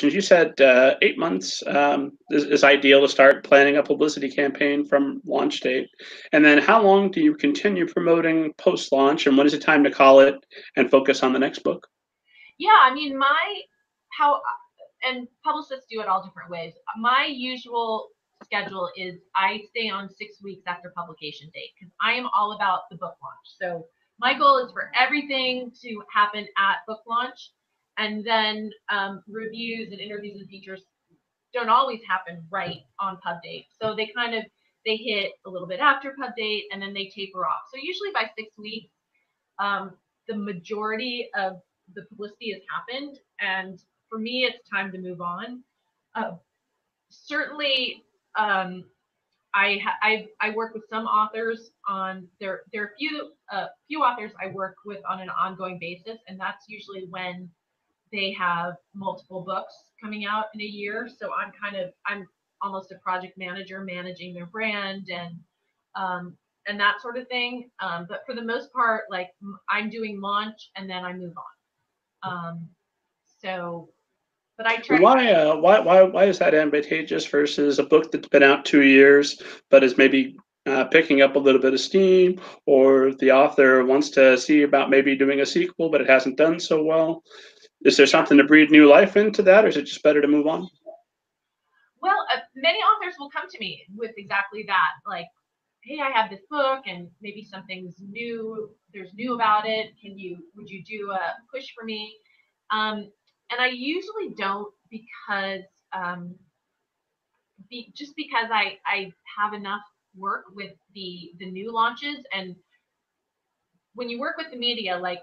You said 8 months is ideal to start planning a publicity campaign from launch date. And then how long do you continue promoting post launch? And when is it time to call it and focus on the next book? Yeah, I mean, how and publicists do it all different ways. My usual schedule is I stay on 6 weeks after publication date because I am all about the book launch. So my goal is for everything to happen at book launch, and then reviews and interviews and features don't always happen right on pub date. So they hit a little bit after pub date, and then they taper off. So usually by 6 weeks, um, the majority of the publicity has happened, and for me, it's time to move on. Uh, Certainly, um, I work with some authors on there are few authors I work with on an ongoing basis, and that's usually when they have multiple books coming out in a year. So I'm almost a project manager managing their brand um, and that sort of thing. But for the most part, like I'm doing launch and then I move on. So, but I try. And why is that advantageous versus a book that's been out 2 years but is maybe picking up a little bit of steam, or the author wants to see about maybe doing a sequel but it hasn't done so well? Is there Yeah. something to breathe new life into that, or is it just better to move on? Well, many authors will come to me with exactly that, like, hey, I have this book and maybe something's new. There's new about it. Would you do a push for me? And I usually don't because just because I have enough work with the new launches, and when you work with the media, like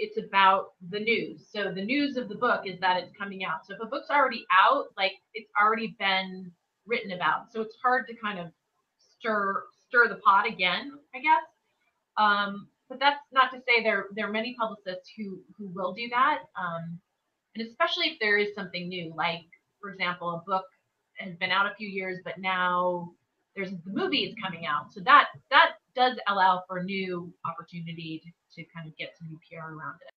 it's about the news. So the news of the book is that it's coming out. So if a book's already out, like it's already been written about. So it's hard to kind of stir the pot again, I guess. But that's not to say there are many publicists who will do that, and especially if there is something new. Like for example, a book has been out a few years, but now there's the movie is coming out, so that does allow for new opportunity to kind of get some new PR around it.